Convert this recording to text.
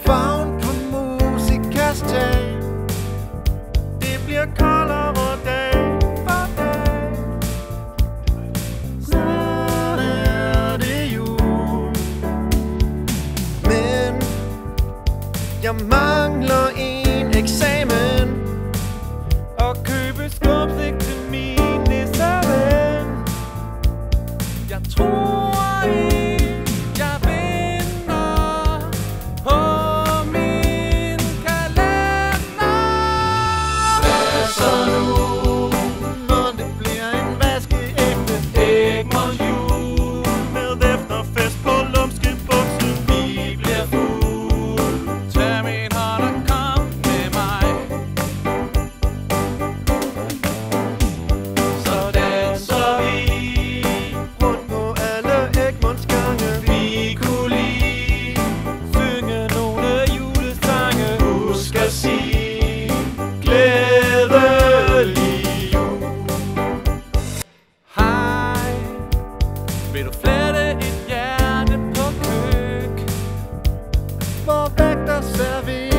Favn på musikas tag. Det bliver koldere dag for dag. Snart er det jul, men jeg mangler en eksamen og købe skumslik til min nisseven. Jeg tror ikke, jeg vinder på min kalender. Hvad så nu, når det bliver en vaskeægte Egmont jul? Med efterfest på lumske bukser, vi bliver fuld. Tag min hånd og kom med mig, så danser vi rundt på alle Egmonts gange. Vi kunne lige synge nogle julesange. Husk at sige glædelig jul. Hej, vil du flette et hjerte på køk, hvor vægter serverer